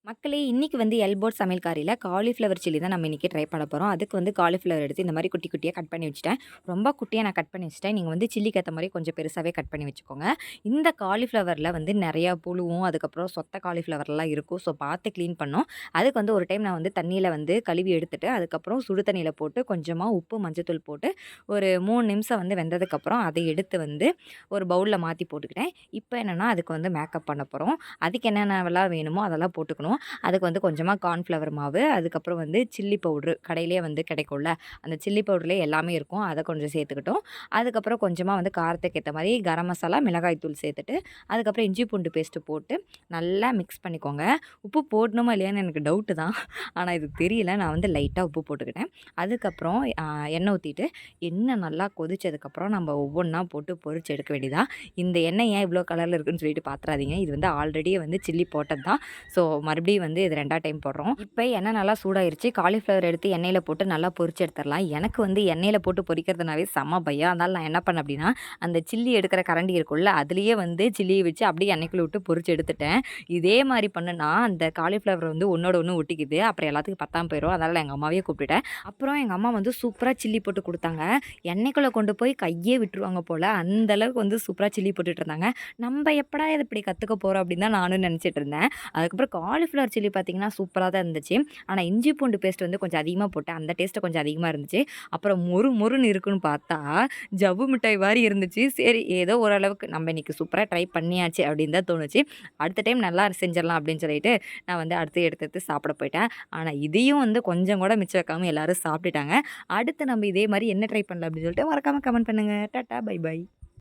மக்களே இன்னைக்கு வந்து எல்போர்ட் சமையல் காரியில காலிஃப்ளவர் சில்லி தான் நம்ம இன்னைக்கு ட்ரை பண்ண போறோம். அதுக்கு வந்து காலிஃப்ளவர் எடுத்து இந்த மாரி குட்டி குட்டியா கட் பண்ணி வச்சுட்டேன். ரொம்ப குட்டியா நான் கட் பண்ணி வச்சுட்டேன். நீங்க வந்து சில்லிக்கு ஏத்த மாரி கொஞ்சம் பெருசாவே கட் பண்ணி வச்சுக்கோங்க. இந்த காலிஃப்ளவர்ல வந்து நெறையா புழுவும், அதுக்கப்புறம் சொத்த காலிஃப்ளவர்லாம் இருக்கும். ஸோ பார்த்து கிளீன் பண்ணணும். அதுக்கு வந்து ஒரு டைம் நான் வந்து தண்ணீல வந்து கழுவி எடுத்துட்டு, அதுக்கப்புறம் சுடு தண்ணீல போட்டு கொஞ்சமா உப்பு, மஞ்சத்தூள் போட்டு ஒரு 3 நிமிஷம் வந்து வெந்ததுக்கப்புறம் அதை எடுத்து வந்து ஒரு பவுல்ல மாத்தி போட்டுக்கிட்டேன். இப்ப என்னன்னா அதுக்கு வந்து மேக்கப் பண்ண போறோம். அதுக்கு என்னென்னலாம் வேணுமோ அதெல்லாம் போட்டுக்கணும். அதுக்கு வந்து கொஞ்சமாக கார்ன்ஃப்ளவர் மாவு, அதுக்கப்புறம் வந்து சில்லி பவுட்ரு கடையிலேயே வந்து கிடைக்கும்ல, அந்த சில்லி பவுடர்லேயே எல்லாமே இருக்கும். அதை கொஞ்சம் சேர்த்துக்கிட்டோம். அதுக்கப்புறம் கொஞ்சமாக வந்து காரத்துக்கு ஏற்ற மாதிரி கரம் மசாலா, மிளகாய் தூள் சேர்த்துட்டு, அதுக்கப்புறம் இஞ்சி பூண்டு பேஸ்ட்டு போட்டு நல்லா மிக்ஸ் பண்ணிக்கோங்க. உப்பு போடணுமா இல்லையான்னு எனக்கு டவுட்டு தான். ஆனால் இது தெரியல. நான் வந்து லைட்டாக உப்பு போட்டுக்கிட்டேன். அதுக்கப்புறம் எண்ணெய் ஊற்றிட்டு, எண்ணெய் நல்லா கொதிச்சதுக்கப்புறம் நம்ம ஒவ்வொன்றா போட்டு பொரிச்சு எடுக்க வேண்டியதா. இந்த எண்ணெய் ஏன் இவ்வளோ கலரில் இருக்குன்னு சொல்லிட்டு பார்த்துறாதீங்க. இது வந்து ஆல்ரெடியே வந்து சில்லி போட்டது தான். ஸோ மறுபடியும் வந்து இது 2ஆவது டைம் போடுறோம். இப்போ எண்ணெய் நல்லா சூடாயிருச்சு. காலிஃப்ளவர் எடுத்து எண்ணெயில போட்டு நல்லா பொரிச்சு எடுத்துடலாம். எனக்கு வந்து எண்ணெயில போட்டு பொரிக்கிறதுனாவே செம்ம பயம். அதனால நான் என்ன பண்ணேன் அப்படின்னா, அந்த சில்லி எடுக்கிற கரண்டி இருக்கும்ல, அதுலேயே வந்து சில்லிய வச்சு அப்படியே எண்ணெய்க்குள்ள விட்டு பொரிச்சு எடுத்துட்டேன். இதே மாரி பண்ணுனா அந்த காலிஃப்ளவர் வந்து ஒண்ணோட ஒண்ணு ஒட்டிக்குது. அப்புறம் எல்லாத்துக்கும் பத்தாம போயிரும். அதனால எங்க அம்மாவையே கூப்பிட்டுட்டேன். அப்புறம் எங்க அம்மா வந்து சூப்பரா சில்லி போட்டு குடுத்தாங்க. எண்ணெய்க்குள்ள கொண்டு போய் கையே விட்டுருவாங்க போல. அந்த அளவுக்கு வந்து சூப்பரா சில்லி போட்டுட்டு இருந்தாங்க. நம்ப எப்படா இத இப்படி கத்துக்க போறோம் அப்படின்னு தான் நானும் நெனச்சிட்டு இருந்தேன். அதுக்கப்புறம் காலிஃப்ளவர் சில்லி பார்த்தீங்கன்னா, சூப்பரா தான் இருந்துச்சு. ஆனா, இஞ்சி பூண்டு பேஸ்ட் வந்து கொஞ்சம் அதிகமா போட்டேன். அந்த டேஸ்ட்டு கொஞ்சம் அதிகமா இருந்துச்சு. அப்புறம் மொறு மொறுன்னு இருக்குன்னு பார்த்தா, ஜவ்வு மிட்டாய் மாரி இருந்துச்சு. சரி ஏதோ ஓரளவுக்கு நம்ம இன்னைக்கு சூப்பரா ட்ரை பண்ணியாச்சு அப்படின்னு தான் தோணுச்சு. அடுத்த டைம் நல்லா செஞ்சிடலாம் அப்படின்னு சொல்லிட்டு, நான் வந்து அடுத்து எடுத்து எடுத்து சாப்பிட போயிட்டேன். ஆனா, இதையும் வந்து கொஞ்சம் கூட மிச்சம் வைக்காம எல்லாரும் சாப்பிட்டுட்டாங்க. அடுத்து நம்ம இதே மாரி என்ன ட்ரை பண்ணலாம் அப்படின்னு சொல்லிட்டு மறக்காம கமெண்ட் பண்ணுங்க. டாட்டா, பை பை.